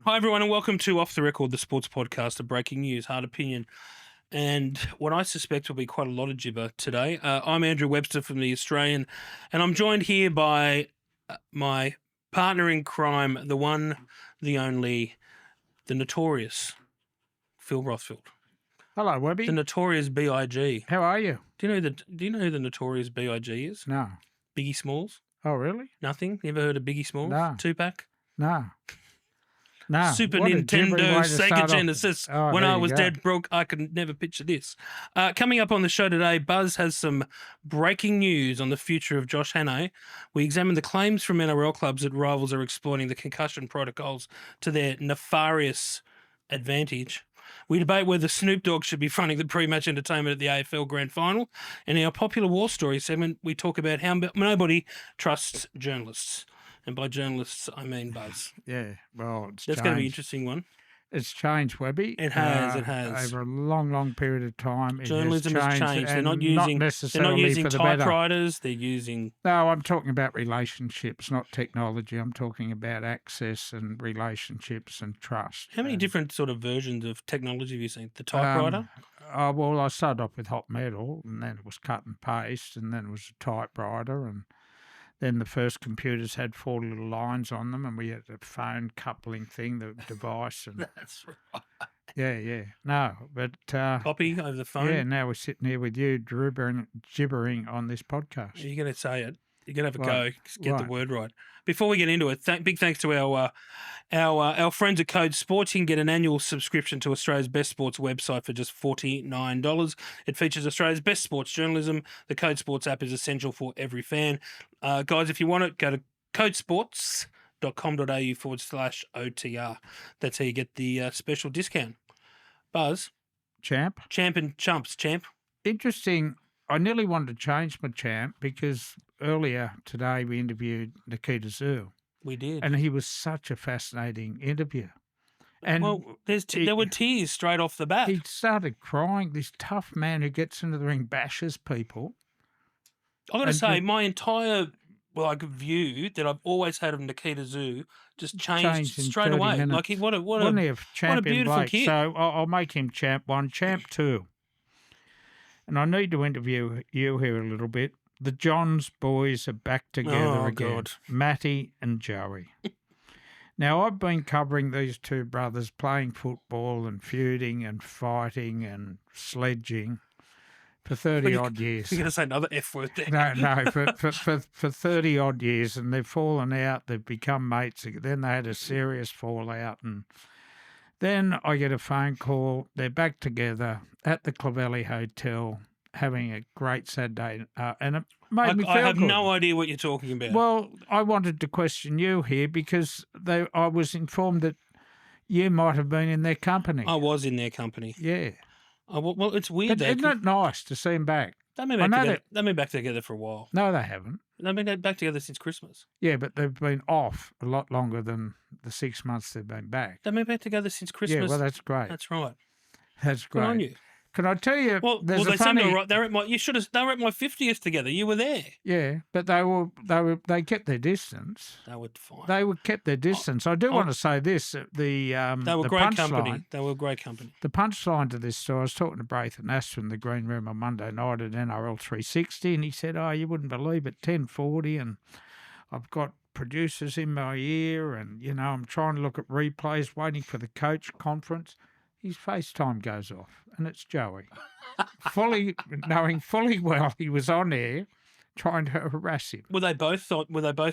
Hi, everyone, and welcome to Off the Record, the sports podcast of breaking news, hard opinion, and what I suspect will be quite a lot of gibber today. I'm Andrew Webster from The Australian, and I'm joined here by my partner in crime, the one, the only, the notorious Phil Rothfield. Hello, Webby. The notorious B.I.G. How are you? Do you know who the notorious B.I.G. is? No. Biggie Smalls? Oh, really? Nothing? You ever heard of Biggie Smalls? No. Tupac? No. No. Super What a Nintendo, jibbering way to Sega start off. Genesis. Oh, when there I you was go. dead broke, I could never picture this. Coming up on the show today, Buzz has some breaking news on the future of Josh Hannay. We examine the claims from NRL clubs that rivals are exploiting the concussion protocols to their nefarious advantage. We debate whether Snoop Dogg should be fronting the pre-match entertainment at the AFL Grand Final. And in our popular war story segment, we talk about how nobody trusts journalists. And by journalists, I mean Buzz. Yeah, well, it's That's changed. going to be an interesting one. It's changed, Webby. It has. Over a long, long period of time, Journalism has changed. They're and not using necessarily for the better. typewriters. They're using. No, I'm talking about relationships, not technology. I'm talking about access and relationships and trust. How many different sort of versions of technology have you seen? The typewriter? Well, I started off with hot metal, and then it was cut and paste, and then it was a typewriter, and then the first computers had 4 little lines on them, and we had a phone coupling thing, the device. And That's right. yeah. No, but Copy over the phone. yeah. Now we're sitting here with you, gibbering on this podcast. You're going to say it. You're going to have a Right. go. Just get the Right. word right. Before we get into it, big thanks to our friends at Code Sports. You can get an annual subscription to Australia's best sports website for just $49. It features Australia's best sports journalism. The Code Sports app is essential for every fan. Guys, if you want it, go to codesports.com.au/OTR. That's how you get the special discount. Buzz. Champ. Champ and Chumps. Champ. Interesting. I nearly wanted to change my champ because earlier today we interviewed Nikita Zoo, We did. and he was such a fascinating interview. And well, there were tears straight off the bat. he started crying. This tough man who gets into the ring, bashes people. I've got to and say, it- my entire view that I've always had of Nikita Zoo just changed in straight 30 away. minutes. Like what Wasn't a he a champion beautiful bloke? kid. So I'll make him champ 1, champ 2. And I need to interview you here a little bit. The Johns boys are back together again. God. Matty and Joey. Now, I've been covering these two brothers playing football and feuding and fighting and sledging for 30-odd years. You're going to say another F word there. No, for 30-odd years, and they've fallen out. They've become mates. Then they had a serious fallout, and then I get a phone call. They're back together at the Clovelly Hotel having a great Saturday, and it made me feel I have good. no idea what you're talking about. Well, I wanted to question you here because I was informed that you might have been in their company. I was in their company. Yeah. Well, it's weird. But isn't it nice to see them back? They've been back together for a while. No, they haven't. They've been back together since Christmas. Yeah, but they've been off a lot longer than the 6 months they've been back. They've been back together since Christmas. Yeah, well, that's great. That's right. That's Good on great. you. Can I tell you? Well, there's they a seem funny. to right. They were at my 50th together. You were there. Yeah, but they kept their distance. They were fine. They kept their distance. I do want to say this: they were the great punchline. company. They were great company. The punchline to this story, I was talking to Braith and Astor in the green room on Monday night at NRL 360, and he said, "Oh, you wouldn't believe it, 10:40, and I've got producers in my ear, and I'm trying to look at replays, waiting for the coach conference." His FaceTime goes off, and it's Joey, knowing fully well he was on air, trying to harass him. Were they both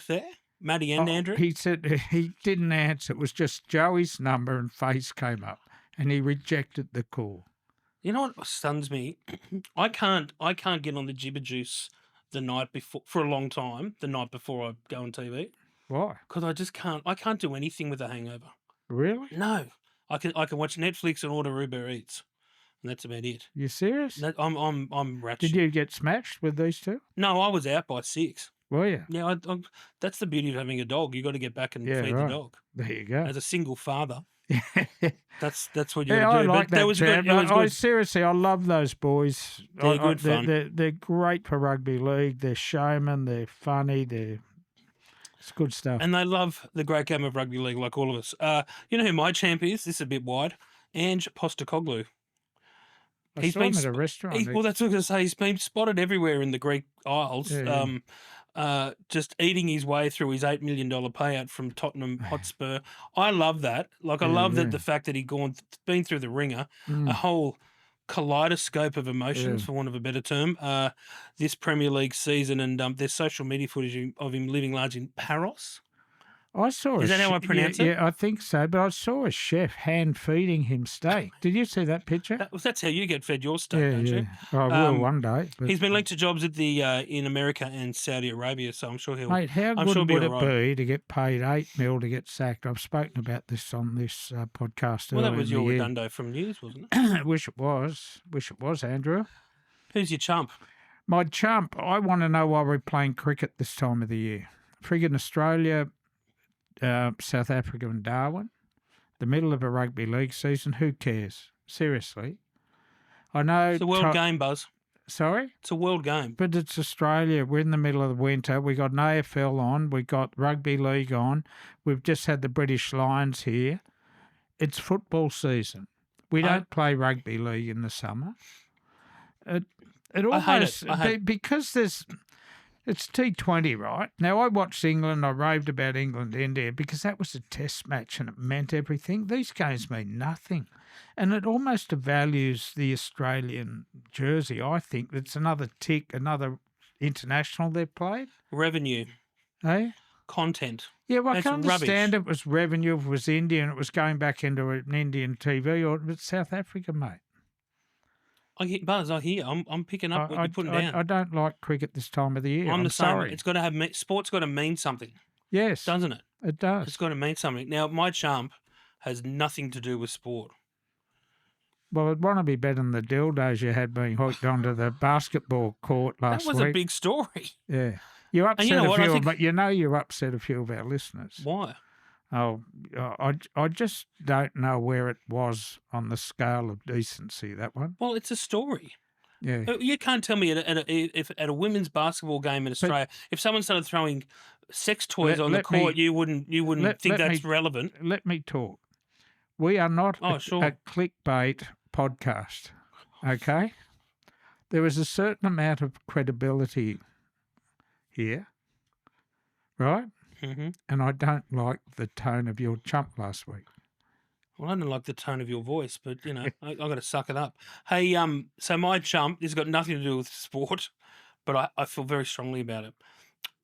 there? Maddie and Andrew? He said he didn't answer. It was just Joey's number and face came up, and he rejected the call. You know what stuns me? I can't get on the gibber juice the night before for a long time. The night before I go on TV, Why? because I just can't. I can't do anything with a hangover. Really? No, I can watch Netflix and order Uber Eats, and that's about it. You serious? I'm ratchet. Did you get smashed with these two? No, I was out by 6. Were you? Yeah, that's the beauty of having a dog. You got to get back and feed the dog. There you go. As a single father, that's what you Yeah, got to I do. like But that. was good. Champ. It was I good. seriously, I love those boys. They're good fun. They're great for rugby league. They're showmen. They're funny. They're It's good stuff. And they love the great game of rugby league like all of us. You know who my champ is? This is a bit wide. Ange Postecoglou. I saw him at a restaurant. Well, that's what I was going to say. He's been spotted everywhere in the Greek Isles, just eating his way through his $8 million payout from Tottenham Hotspur. I love that. Like, I love that the fact that he'd been through the ringer, a whole kaleidoscope of emotions, for want of a better term, this Premier League season, and there's social media footage of him living large in Paros. I saw. Is that how I pronounce it? Yeah, I think so. But I saw a chef hand feeding him steak. Did you see that picture? That's how you get fed your steak, don't you? I will one day. But he's been linked to jobs at the in America and Saudi Arabia, so I'm sure he'll. Mate, how good would it be to get paid $8 million to get sacked? I've spoken about this on this podcast. Well, that was your redundo from news, wasn't it? I wish it was. Wish it was, Andrew. Who's your chump? My chump. I want to know why we're playing cricket this time of the year. Friggin' Australia. South Africa and Darwin, the middle of a rugby league season. Who cares? Seriously. I know. It's a world game, Buzz. Sorry? It's a world game. But it's Australia. We're in the middle of the winter. We got an AFL on. We got rugby league on. We've just had the British Lions here. It's football season. We don't play rugby league in the summer. It almost, I hate it. Because there's... It's T20, right? Now, I watched England. I raved about England, India, because that was a test match and it meant everything. These games mean nothing. And it almost devalues the Australian jersey, I think. It's another tick, another international they've played. Revenue. Eh? Content. Yeah, well, I can understand rubbish. it was revenue, if it was Indian, it was going back into an Indian TV, or it's South Africa, mate. Buzz, I hear. I'm picking up what you're putting down. I don't like cricket this time of the year. I'm the same. sorry. It's got to have sport's got to mean something. Yes, doesn't it? It does. It's got to mean something. Now, my chump has nothing to do with sport. Well, it'd want to be better than the dildos you had being hooked onto the basketball court last week. That was a big story. Yeah, you upset a few, but you upset a few of our listeners. Why? Oh, I just don't know where it was on the scale of decency, that one. Well, it's a story. Yeah. You can't tell me at a women's basketball game in Australia, if someone started throwing sex toys on the court, you wouldn't think that's relevant. Let me talk. We are not a clickbait podcast, okay? There is a certain amount of credibility here, right? Mm-hmm. And I don't like the tone of your chump last week. Well, I don't like the tone of your voice, but, I got to suck it up. Hey, so my chump, this has got nothing to do with sport, but I feel very strongly about it.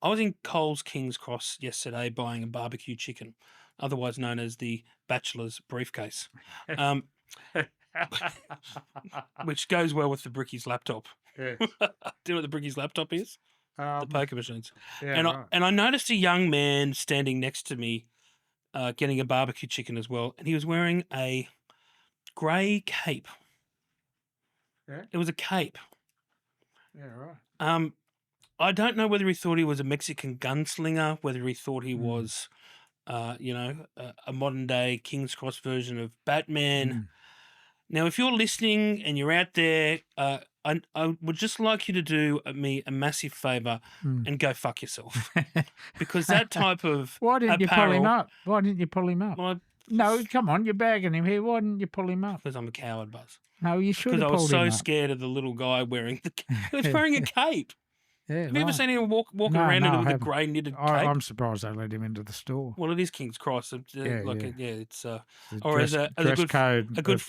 I was in Coles King's Cross yesterday buying a barbecue chicken, otherwise known as the Bachelor's briefcase, which goes well with the Bricky's laptop. Yes. Do you know what the Bricky's laptop is? The poker machines. Yeah, and I noticed a young man standing next to me getting a barbecue chicken as well, and he was wearing a grey cape. Yeah? It was a cape. Yeah, right. I don't know whether he thought he was a Mexican gunslinger, whether he thought he was, a modern-day King's Cross version of Batman. Now, if you're listening and you're out there, I would just like you to do me a massive favour and go fuck yourself. Because that type of Why didn't you pull him up? Why didn't you pull him up? Well, no, come on, you're bagging him here. Why didn't you pull him up? Because I'm a coward, Buzz. No, you should have pulled him up. Because I was so scared of the little guy wearing he was wearing a cape. Yeah, Have you ever seen him walking around with a grey knitted cape? I'm surprised they let him into the store. Well, it is King's Cross. It's as a good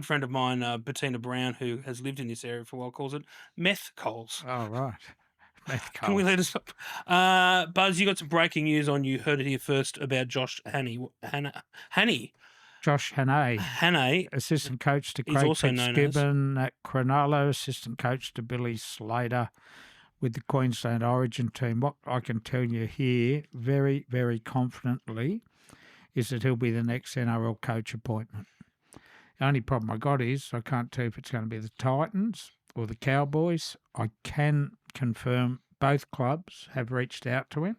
friend of mine, Bettina Brown, who has lived in this area for a while, calls it meth coals. Oh, right. Meth coals. Can we let us up? Buzz, you got some breaking news on. You heard it here first about Josh Hannay. Josh Hannay, assistant coach to Craig Fitzgibbon at Cronulla, assistant coach to Billy Slater with the Queensland Origin team. What I can tell you here very, very confidently is that he'll be the next NRL coach appointment. The only problem I got is I can't tell if it's going to be the Titans or the Cowboys. I can confirm both clubs have reached out to him.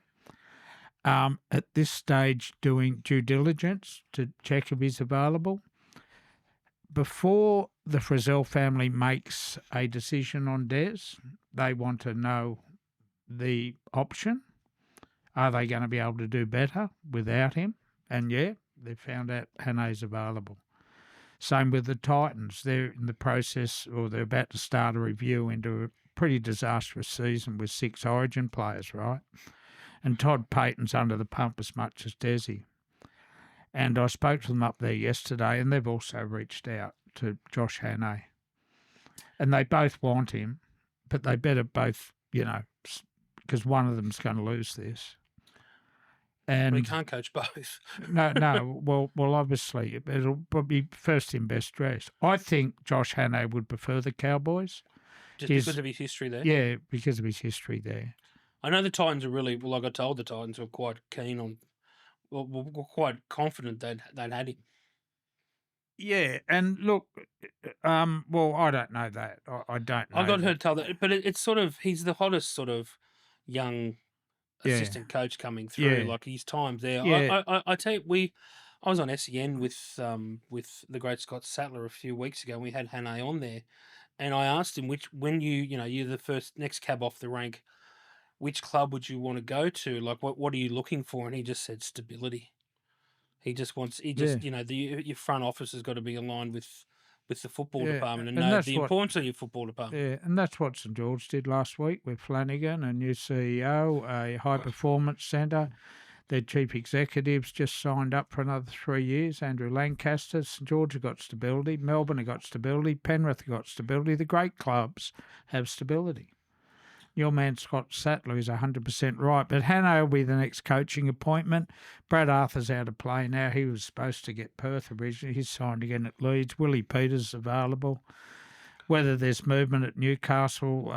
At this stage, doing due diligence to check if he's available. Before the Frizzell family makes a decision on Des, they want to know the option. Are they going to be able to do better without him? And yeah, they found out Hane's available. Same with the Titans. They're in the process, or they're about to start a review into a pretty disastrous season with 6 Origin players, right? And Todd Payton's under the pump as much as Desi. And I spoke to them up there yesterday, and they've also reached out to Josh Hannay. And they both want him, but they better both, because one of them's going to lose this. And we can't coach both. no. Well, obviously it'll be first in best dressed. I think Josh Hannay would prefer the Cowboys. Just because of his history there? Yeah, because of his history there. I know the Titans are really, like I told the Titans, were quite keen on, were quite confident they'd had him. Yeah, and look, well, I don't know that. I don't know. I got her to tell that, but it's sort of, he's the hottest sort of young assistant coach coming through. Like his time's there. Yeah. I tell you, I was on SEN with the great Scott Sattler a few weeks ago, and we had Hannay on there, and I asked him when you're the next cab off the rank, which club would you want to go to? Like, what are you looking for? And he just said stability. He just wants, your front office has got to be aligned with the football department and know the importance of your football department. Yeah, and that's what St George did last week with Flanagan, a new CEO, a high performance centre. Their chief executive's just signed up for another 3 years. Andrew Lancaster. St George have got stability. Melbourne have got stability. Penrith have got stability. The great clubs have stability. Your man Scott Sattler is 100% right. But Hannay will be the next coaching appointment. Brad Arthur's out of play now. He was supposed to get Perth originally. He's signed again at Leeds. Willie Peters available. Whether there's movement at Newcastle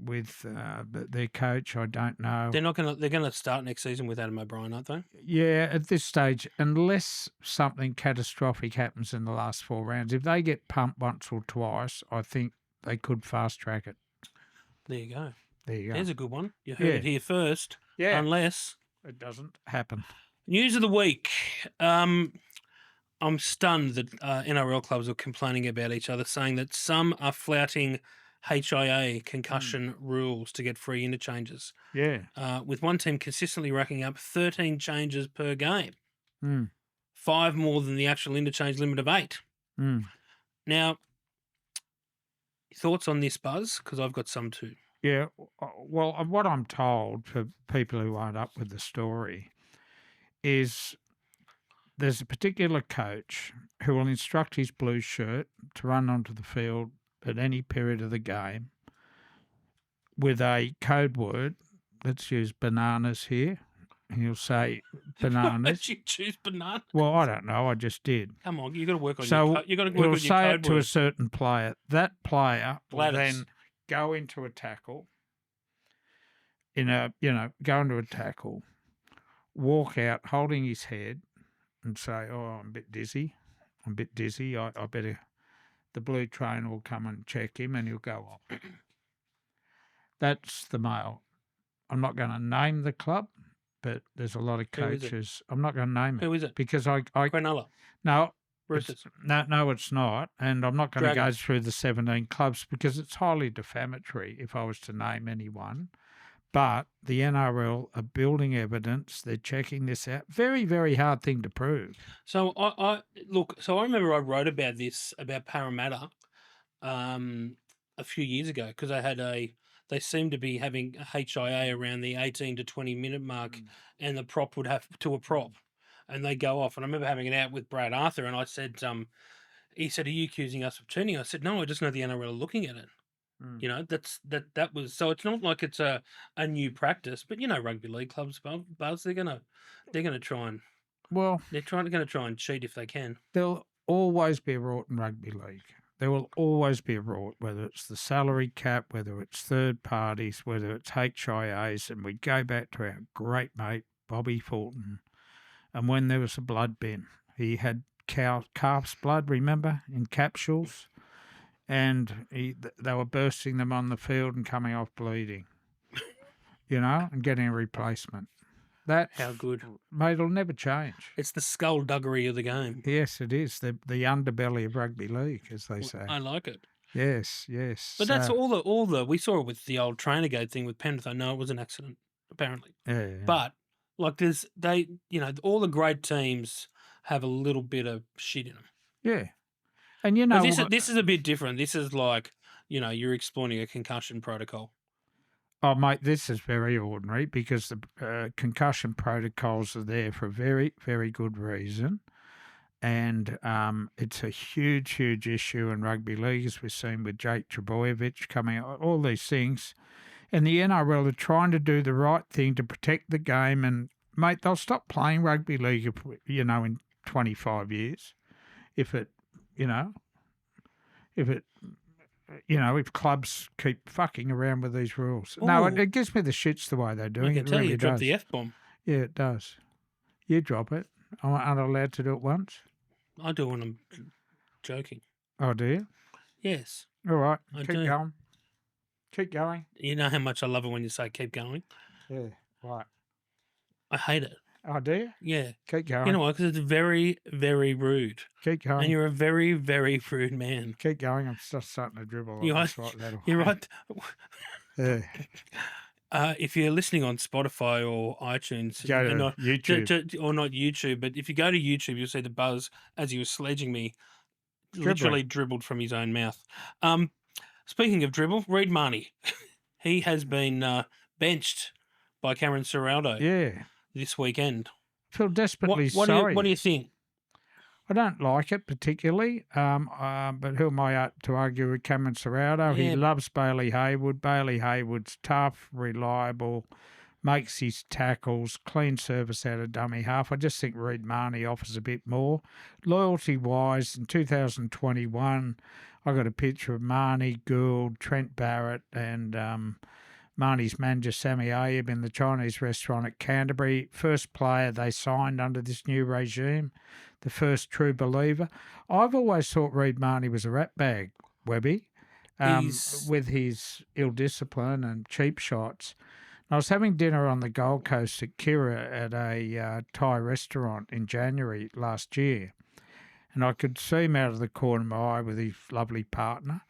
with their coach, I don't know. They're gonna start next season with Adam O'Brien, aren't they? Yeah, at this stage, unless something catastrophic happens in the last 4 rounds, if they get pumped once or twice, I think they could fast track it. There you go. There's a good one. You heard it here first. Yeah. Unless it doesn't happen. News of the week. I'm stunned that NRL clubs are complaining about each other, saying that some are flouting HIA concussion rules to get free interchanges. Yeah. With one team consistently racking up 13 changes per game. 5 more than the actual interchange limit of 8. Now, thoughts on this, Buzz? Because I've got some too. Yeah, well, what I'm told for people who aren't up with the story is there's a particular coach who will instruct his blue shirt to run onto the field at any period of the game with a code word. Let's use bananas here. And he'll say bananas. Why did you choose bananas? Well, I don't know. I just did. Come on, you got to work on you got to work on your code. He'll say it to a certain player. That player will then go into a tackle. Go into a tackle, walk out holding his head, and say, "Oh, I'm a bit dizzy. I better." The blue trainer will come and check him, and he'll go off. That's the male. I'm not going to name the club, but there's a lot of coaches. I'm not going to name it. Who is it? Because I Cronulla. No. Roosters. No, it's not. And I'm not going to go through the 17 clubs because it's highly defamatory if I was to name anyone. But the NRL are building evidence. They're checking this out. Very, very hard thing to prove. So I remember I wrote about this, about Parramatta, a few years ago, because they seemed to be having a HIA around the 18 to 20 minute mark, and the prop would have to a prop, and they go off. And I remember having it out with Brad Arthur, and I said, he said, "Are you accusing us of cheating?" I said, "No, I just know the NRL are looking at it." That was, so it's not like it's a new practice, but rugby league clubs, Buzz, they're gonna try and they're gonna try and cheat if they can. There'll always be a rort in rugby league. There will always be a rort, whether it's the salary cap, whether it's third parties, whether it's HIAs, and we go back to our great mate Bobby Fulton, and when there was a blood bin, he had calf's blood, remember, in capsules. And they were bursting them on the field and coming off bleeding, and getting a replacement. That's how good, mate. It'll never change. It's the skullduggery of the game. Yes, it is the underbelly of rugby league, as they say. I like it. Yes. But that's all the we saw it with the old Trainergate thing with Penrith. I know it was an accident, apparently. Yeah. But Like all the great teams have a little bit of shit in them. Yeah. And you But know this what? is a bit different. This is like, you're exploiting a concussion protocol. Oh, mate, this is very ordinary because the concussion protocols are there for a very, very good reason. And it's a huge, huge issue in rugby league, as we've seen with Jake Trebojevic coming out, all these things. And the NRL are trying to do the right thing to protect the game. And, mate, they'll stop playing rugby league, in 25 years if it, you know, if it if clubs keep fucking around with these rules. No, Ooh. it gives me the shits the way they're I doing can it. tell Really you dropped does. the F-bomb. Yeah, it does. You drop it. Aren't I allowed to do it once? I do when I'm joking. Oh, do you? Yes. All right. I Keep do. going. Keep going. You know how much I love it when you say keep going? Yeah, right. I hate it. Oh, do you? Yeah. Keep going. You know what? Because it's very, very rude. Keep going. And you're a very, very rude man. Keep going. I'm just starting to dribble. You're right. You're right. Yeah. If you're listening on Spotify or iTunes, Go to and not YouTube. or not YouTube, but if you go to YouTube, you'll see the Buzz as he was sledging me, literally dribbled from his own mouth. Speaking of dribble, Reid Marnie, he has been benched by Cameron Ciraldo this weekend. Feel desperately sorry. What do you think? I don't like it particularly, but who am I to argue with Cameron Ciraldo? Yeah. He loves Bailey Hayward. Bailey Hayward's tough, reliable, makes his tackles, clean service out of dummy half. I just think Reid Marnie offers a bit more. Loyalty-wise, in 2021, I got a picture of Marnie, Gould, Trent Barrett and Marnie's manager, Sammy Ayub, in the Chinese restaurant at Canterbury. First player they signed under this new regime, the first true believer. I've always thought Reid Marnie was a rat bag, Webby, with his ill discipline and cheap shots. I was having dinner on the Gold Coast at Kira at a Thai restaurant in January last year, and I could see him out of the corner of my eye with his lovely partner.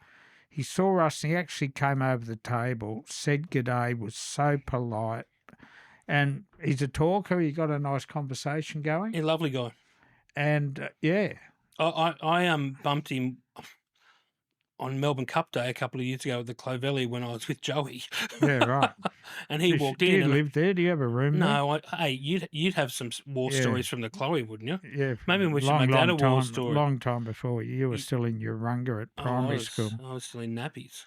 He saw us and he actually came over the table, said g'day, was so polite. And he's a talker. He got a nice conversation going. A lovely guy. And, I bumped him on Melbourne Cup Day a couple of years ago at the Clovelly when I was with Joey. Yeah, right. And he walked in. Do you live there? Do you have a room there? No, you'd have some war stories from the Chloe, wouldn't you? Yeah. Maybe we should make that a war story. Long time before. You were still in your runga at primary school. I was still in nappies.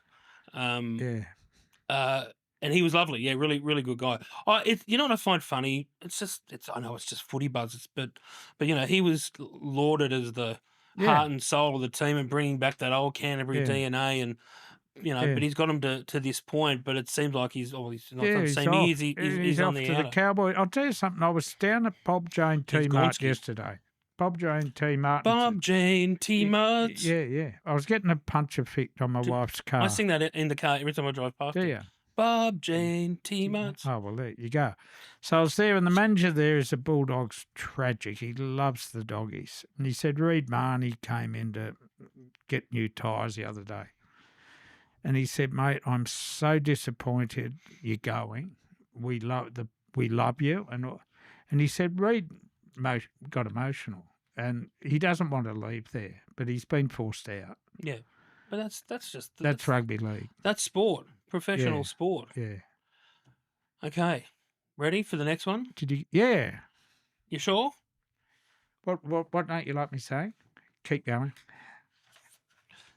Yeah. And he was lovely. Yeah, really, really good guy. You know what I find funny? I know it's just footy buzz, but he was lauded as the heart and soul of the team and bringing back that old Canterbury DNA and. But he's got him to this point. But it seems like he's not. He's off on the to the Cowboy. I'll tell you something. I was down at Bob Jane T Mart yesterday. Bob Jane T Mart. Bob Jane T Mart. Yeah. I was getting a punch effect on my wife's car. I sing that in the car every time I drive past. Do you? Bob Jane T Mart. Oh well, there you go. So I was there, and the manager there is a Bulldogs tragic. He loves the doggies, and he said Reid Marnie came in to get new tyres the other day. And he said, mate, I'm so disappointed you're going. We love you. And he said, Reid got emotional. And he doesn't want to leave there, but he's been forced out. Yeah. But that's rugby league. That's sport. Professional sport. Yeah. Okay. Ready for the next one? Yeah. You sure? What don't you like me saying? Keep going.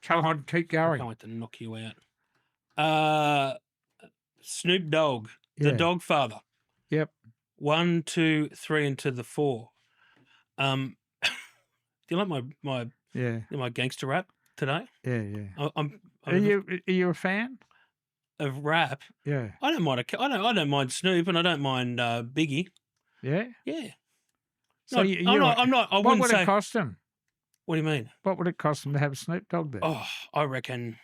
Come on, keep going. I can't wait to knock you out. Snoop Dogg, the dog father. Yep. 1, 2, 3, and to the 4. Do you like my gangster rap today? Yeah. Are you a fan of rap? Yeah. I don't mind. Mind Snoop, and I don't mind Biggie. Yeah. Yeah. So I'm not. I what would it cost him? What do you mean? What would it cost him to have Snoop Dogg there? Oh, I reckon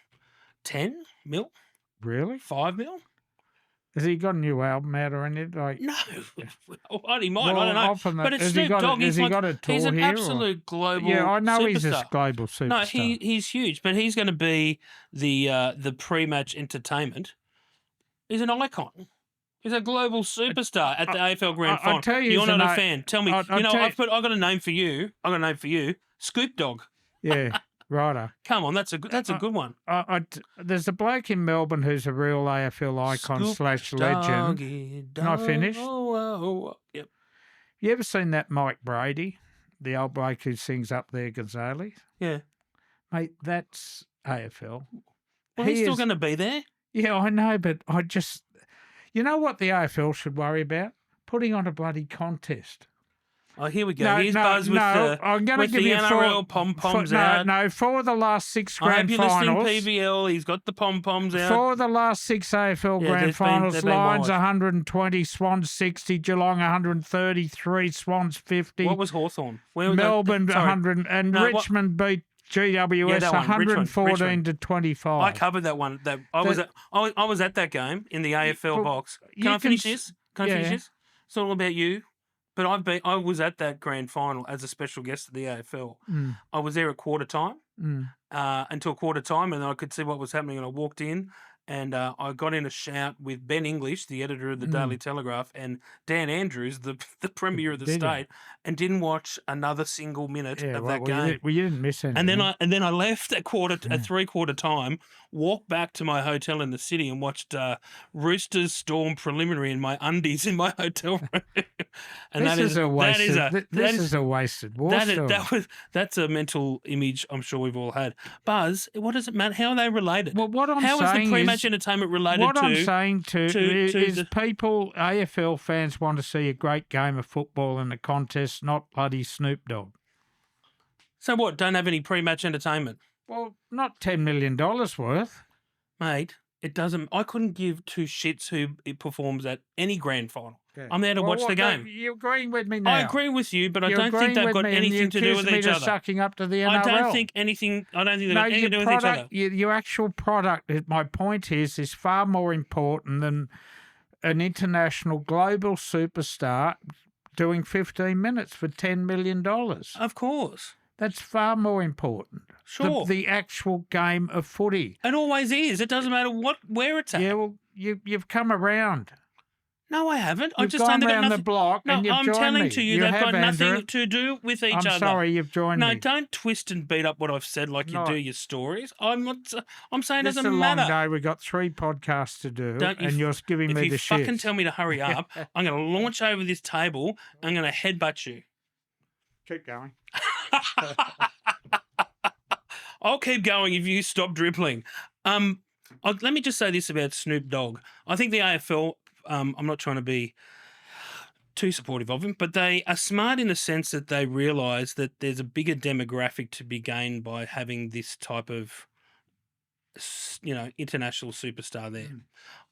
10 mil. Really? 5 mil? Has he got a new album out or anything? No. Well, he might. I don't know. But it's Snoop Dogg. He's an absolute global Yeah, I know superstar. He's a global superstar. No, he's huge, but he's going to be the pre-match entertainment. He's an icon. He's a global superstar at the AFL Grand I'll Final. tell you, You're not a Zano, fan. Tell me. I'll tell you- I've got a name for you. I got a name for you. Scoop Dog. Yeah, righto. Come on, that's a good one. There's a bloke in Melbourne who's a real AFL icon / legend. Can I finish? Yep. You ever seen that Mike Brady, the old bloke who sings Up There Gonzales? Yeah. Mate, that's AFL. Well, he's still going to be there. Yeah, I know, but you know what the AFL should worry about? Putting on a bloody contest. Oh, here we go. Here's Buzz with the NRL pom-poms out. No, for the last 6 I hope grand you're finals. listening, PVL. He's got the pom-poms out. For the last 6 AFL grand finals, Lions 120, Swans 60, Geelong 133, Swans 50. What was Hawthorn? Melbourne 100, and Richmond beat GWS 114 to 25. I covered that one. I was at that game in the AFL box. Can I finish this? It's all about you. But I was at that grand final as a special guest of the AFL. I was there at quarter time until quarter time, and I could see what was happening. And I walked in, and I got in a shout with Ben English, the editor of the Daily Telegraph, and Dan Andrews, the premier of the state, and didn't watch another single minute of that game. You didn't miss anything. And then I left at 3/4 time, walked back to my hotel in the city, and watched Roosters Storm preliminary in my undies in my hotel room. And this is a wasted war story. That's a mental image I'm sure we've all had. Buzz, what does it matter? How are they related? Well, how is the pre-match entertainment related what to? I'm saying is people, AFL fans, want to see a great game of football in a contest, not bloody Snoop Dogg. So what? Don't have any pre-match entertainment? Well, not $10 million worth, mate. It doesn't. I couldn't give two shits who it performs at any grand final. Okay. I'm there to watch the game. You're agreeing with me now. I agree with you, but I don't think they've got anything to do with each other. Sucking up to the NRL. I don't think they've got anything to do with each other. Your actual product, my point is far more important than an international global superstar doing 15 minutes for $10 million. Of course. That's far more important. Sure. The actual game of footy. It always is. It doesn't matter where it's at. Yeah, well, you've come around. No, I haven't. I'm just saying they've got nothing. The block no, and you've I'm joined telling me. to you, they've got nothing to do with each other. I'm sorry, you've joined me. No, don't twist and beat up what I've said like you do your stories. I'm not. I'm saying it doesn't It's matter. a long day. We've got 3 podcasts to do, and you're giving me the shit. If you fucking tell me to hurry up, I'm going to launch over this table. I'm going to headbutt you. Keep going. I'll keep going if you stop dribbling. Let me just say this about Snoop Dogg. I think the AFL, I'm not trying to be too supportive of him, but they are smart in the sense that they realise that there's a bigger demographic to be gained by having this type of, international superstar there.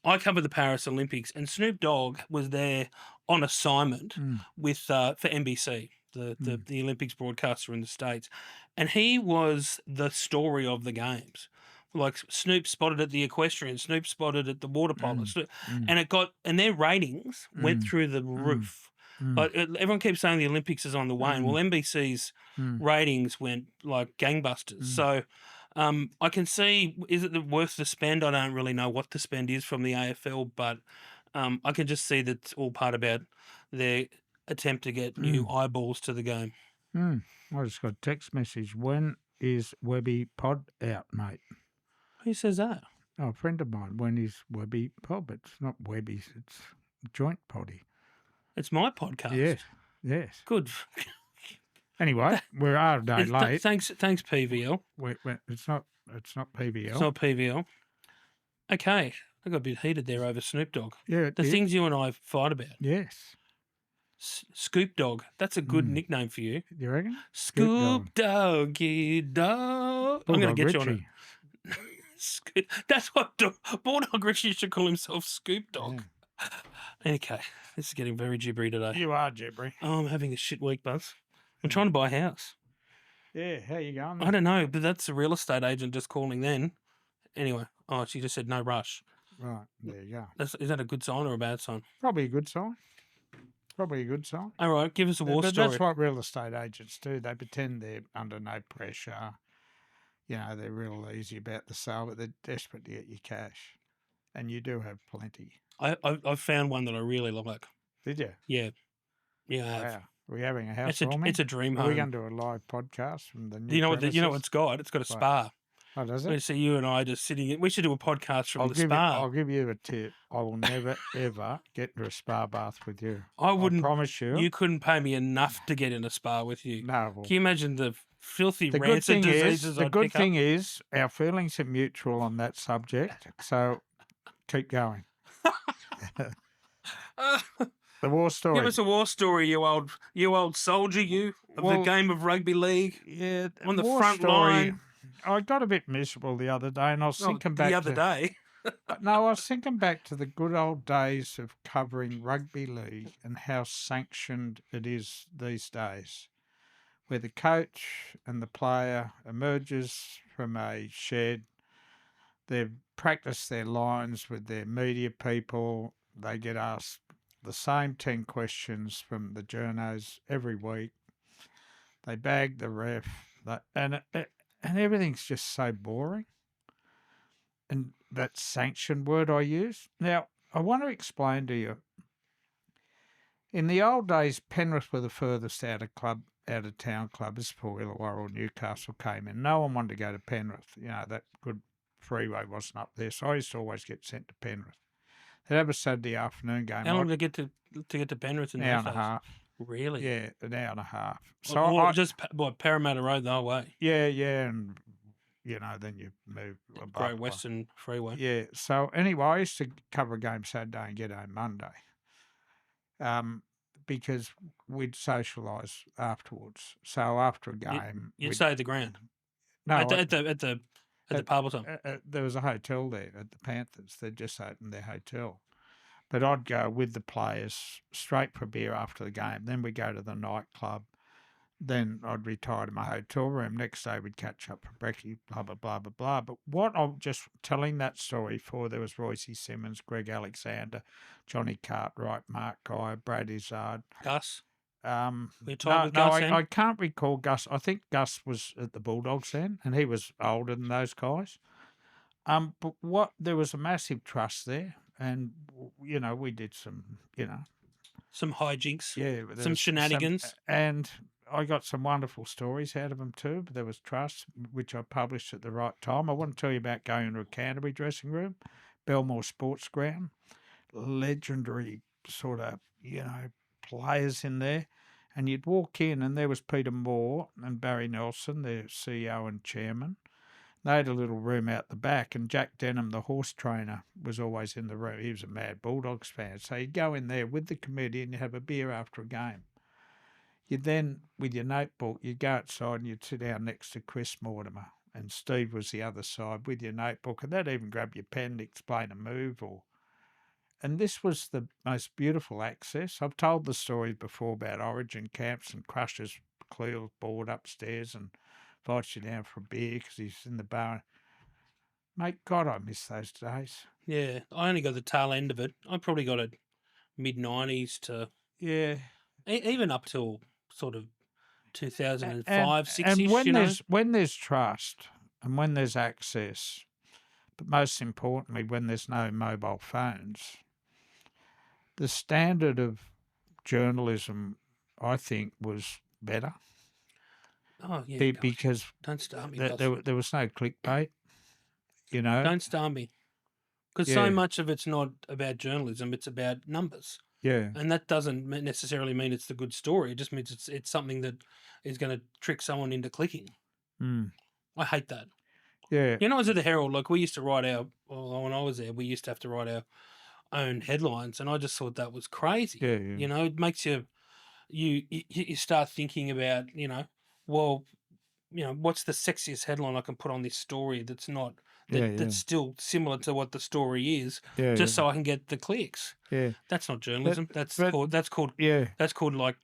I covered the Paris Olympics, and Snoop Dogg was there on assignment with for NBC. The Olympics broadcaster in the States. And he was the story of the games. Like Snoop spotted at the equestrian, Snoop spotted at the water polo. And their ratings went through the roof. Like, everyone keeps saying the Olympics is on the wane. Well, NBC's ratings went like gangbusters. So I can see, is it worth the spend? I don't really know what the spend is from the AFL, but I can just see that it's all part about their attempt to get new eyeballs to the game. I just got a text message. When is Webby pod out, mate? Who says that? Oh, a friend of mine. When is Webby pod? It's not Webby's. It's joint poddy. It's my podcast. Yes. Good. Anyway, we're a day late. Thanks, PVL. It's not PVL. It's not PVL. Okay, I got a bit heated there over Snoop Dogg. Yeah, the things you and I fight about. Yes. Scoop Dog. That's a good nickname for you. You reckon? Scoop Doggy Dog. I'm going to get you on it. That's what Bulldog Richie should call himself, Scoop Dog. Yeah. Okay, this is getting very gibbery today. You are gibbery. Oh, I'm having a shit week, Buzz. I'm trying to buy a house. Yeah, how you going? Man? I don't know, but that's a real estate agent just calling then. Anyway, she just said no rush. Right, there you go. Is that a good sign or a bad sign? Probably a good sign. All right, give us a war story. That's what real estate agents do. They pretend they're under no pressure. They're real easy about the sale, but they're desperate to get your cash. And you do have plenty. I found one that I really like. Did you? Yeah, yeah, I have. Wow. Are we having a It's a housewarming? dream Are we home. going to do a live podcast from the new You know what? premises? You know what it's got? It's got a What? spa. Oh, does I it? see you and I just sitting. We should do a podcast from the spa. I'll give you a tip. I will never ever get into a spa bath with you. I wouldn't. promise you. You couldn't pay me enough to get in a spa with you. No. Well, Can you imagine the filthy the good rancid thing diseases is, the I'd good pick thing is, our feelings are mutual on that subject. So keep going. up? The war story. Give us a war story, you old soldier, you of the game of rugby league. Yeah, on the war front story, line. I got a bit miserable the other day, and I was thinking back the other day. No, I was thinking back to the good old days of covering rugby league and how sanctioned it is these days, where the coach and the player emerges from a shed, they've practiced their lines with their media people, they get asked the same 10 questions from the journos every week, they bag the ref, and everything's just so boring. And that sanctioned word I use. Now, I want to explain to you. In the old days, Penrith were the furthest out of town club as before Illawarra or Newcastle came in. No one wanted to go to Penrith. You know, that good freeway wasn't up there. So I used to always get sent to Penrith. They'd have a Saturday afternoon game. How long to get to Penrith in an hour and a half. Really? Yeah, an hour and a half. So just Parramatta Road the whole way. Yeah, and then you move Great Western Freeway. Yeah. So anyway, I used to cover a game Saturday and get home Monday, because we'd socialise afterwards. So after a game, you'd stay at the ground. No, at the pub or something. There was a hotel there at the Panthers. They'd just opened their hotel. But I'd go with the players straight for a beer after the game. Then we'd go to the nightclub. Then I'd retire to my hotel room. Next day we'd catch up for brekkie, blah, blah, blah, blah, blah. But what I'm just telling that story for, there was Royce Simmons, Greg Alexander, Johnny Cartwright, Mark Guy, Brad Izzard. Gus? With Gus I can't recall Gus. I think Gus was at the Bulldogs then, and he was older than those guys. But there was a massive trust there, and, we did some, some hijinks. Yeah. Some shenanigans. And I got some wonderful stories out of them too, but there was trust, which I published at the right time. I want to tell you about going into a Canterbury dressing room, Belmore Sports Ground, legendary sort of, players in there. And you'd walk in and there was Peter Moore and Barry Nelson, their CEO and chairman. They had a little room out the back, and Jack Denham, the horse trainer, was always in the room. He was a mad Bulldogs fan. So you'd go in there with the committee and you'd have a beer after a game. You'd then, with your notebook, you'd go outside and you'd sit down next to Chris Mortimer, and Steve was the other side with your notebook, and they'd even grab your pen to explain a move. And this was the most beautiful access. I've told the story before about Origin camps and Crusher's Clear's board upstairs and invites you down for a beer because he's in the bar. Mate, God, I miss those days. Yeah, I only got the tail end of it. I probably got it mid-90s to... Yeah. Even up till sort of 2005, 6-ish, and when there's trust and when there's access, but most importantly, when there's no mobile phones, the standard of journalism, I think, was better. Oh, yeah. Because don't start me. There was no clickbait, Don't start me. Because so much of it's not about journalism, it's about numbers. Yeah. And that doesn't necessarily mean it's the good story. It just means it's something that is going to trick someone into clicking. I hate that. Yeah. I was at the Herald, like we used to write when I was there, we used to have to write our own headlines, and I just thought that was crazy. Yeah. It makes you start thinking about, what's the sexiest headline I can put on this story that's not that's still similar to what the story is, so I can get the clicks. Yeah, that's not journalism. That's called like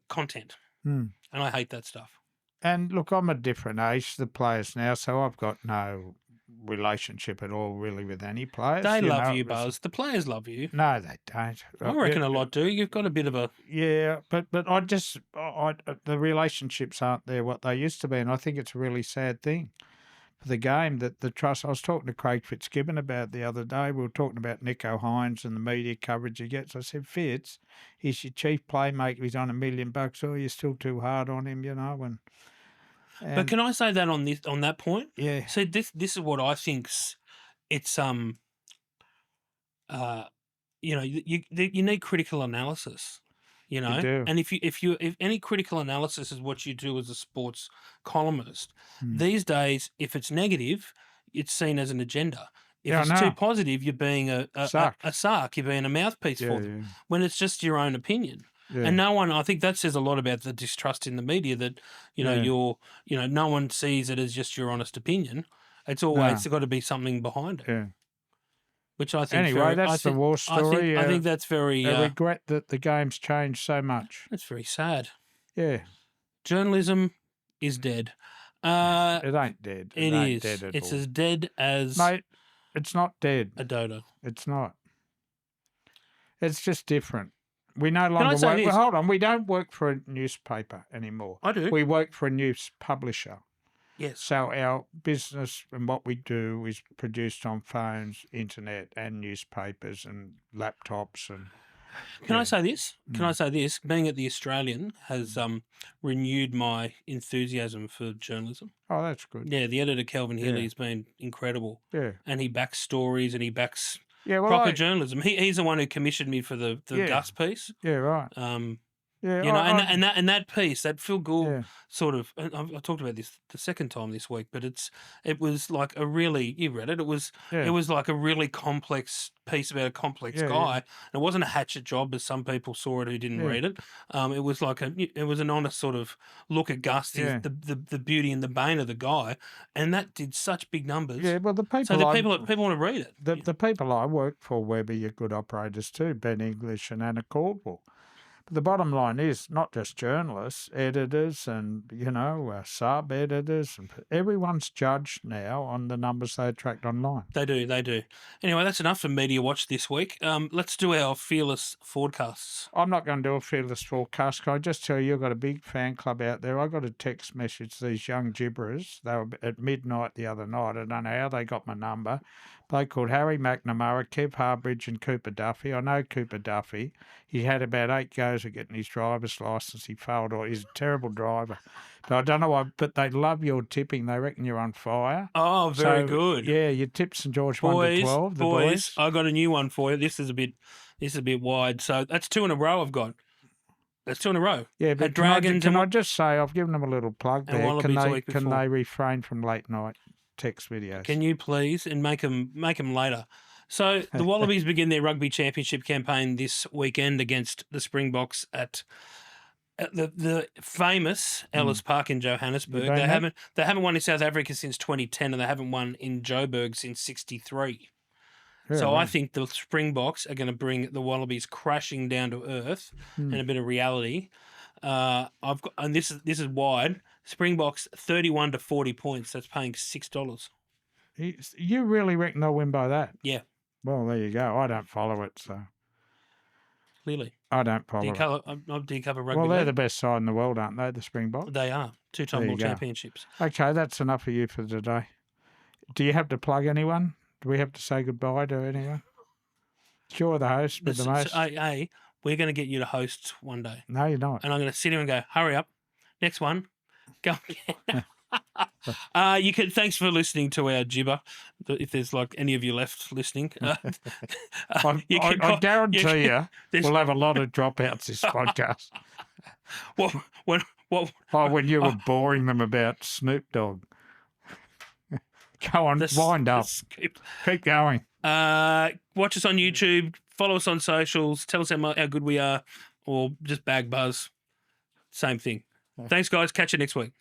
content. And I hate that stuff. And look, I'm a different age to the players now, so I've got no relationship at all really with any players. They love you, Buzz. The players love you. No, they don't. I reckon a lot do. You've got a bit of a... Yeah, but the relationships aren't there what they used to be, and I think it's a really sad thing for the game that the trust. I was talking to Craig Fitzgibbon about the other day. We were talking about Nico Hines and the media coverage he gets. I said, Fitz, he's your chief playmaker. He's on $1 million. Oh, you're still too hard on him, But can I say that on that point? Yeah. See, this is what I think's it's you need critical analysis. You do. And if any critical analysis is what you do as a sports columnist, Hmm. these days, if it's negative, it's seen as an agenda. If Yeah, I it's too know. positive, you're being a sark. You're being a mouthpiece for them. When it's just your own opinion. Yeah. And no one, I think that says a lot about the distrust in the media that, no one sees it as just your honest opinion. It's always got to be something behind it. Yeah. Which I think. Anyway, that's the war story. I think that's very. I regret that the game's changed so much. That's very sad. Yeah. Journalism is dead. It ain't dead. It ain't is. Dead at It's all. as dead as. Mate, it's not dead. A dodo. It's not. It's just different. We no longer work. Well, hold on. We don't work for a newspaper anymore. I do. We work for a news publisher. Yes. So our business and what we do is produced on phones, internet, and newspapers and laptops. And Can I say this? Can I say this? Being at the Australian has renewed my enthusiasm for journalism. Oh, that's good. Yeah, the editor Kelvin Healy has been incredible. Yeah. And he backs stories and he backs well, proper journalism. He's the one who commissioned me for the Gus piece. Yeah, right. And that piece, that Phil Gould sort of, and I talked about this the second time this week, but it was like you read it. It was like a really complex piece about a complex guy. And it wasn't a hatchet job as some people saw it who didn't read it. It was like it was an honest sort of look at Gus, the beauty and the bane of the guy, and that did such big numbers. Yeah, well, the people people want to read it. The people I work for, Webby, are good operators too, Ben English and Anna Caldwell. But the bottom line is not just journalists, editors and, sub-editors. Everyone's judged now on the numbers they attract online. They do. Anyway, that's enough for Media Watch this week. Let's do our Fearless forecasts. I'm not going to do a Fearless forecast. Can I just tell you, I've got a big fan club out there. I got a text message, these young gibberers. They were at midnight the other night. I don't know how they got my number. Bloke called Harry McNamara, Kev Harbridge and Cooper Duffy. I know Cooper Duffy. He had about 8 goes at getting his driver's licence. He failed. He's a terrible driver. But I don't know why, but they love your tipping. They reckon you're on fire. Oh, very good. Yeah, your tip St George 1 to 12. The boys, I got a new one for you. This is a bit wide. So that's 2 in a row I've got. That's 2 in a row. Yeah, but can I just say, I've given them a little plug there. Can they refrain from late night text videos? Can you please, and make them later. So the Wallabies begin their rugby championship campaign this weekend against the Springboks at the famous Ellis Park in Johannesburg. They haven't won in South Africa since 2010, and they haven't won in Joburg since '63. Yeah, so I think the Springboks are going to bring the Wallabies crashing down to earth and a bit of reality. And this is wide. Springboks 31 to 40 points. That's paying $6. You really reckon they'll win by that? Yeah. Well, there you go. I don't follow it, so clearly I don't follow it. Do you cover rugby? Well, they're league? the best side in the world, aren't they? The Springboks. They are 2-time world championships. Okay, that's enough of you for today. Do you have to plug anyone? Do we have to say goodbye to anyone? You're the host with the most. We're going to get you to host one day. No, you're not. And I'm going to sit here and go, hurry up. Next one. Go. Thanks for listening to our gibber. If there's like any of you left listening, I guarantee you we'll have a lot of dropouts this podcast. When you were boring them about Snoop Dogg. Go on, wind up. Keep going. Watch us on YouTube. Follow us on socials. Tell us how good we are, or just bag buzz. Same thing. Thanks, guys. Catch you next week.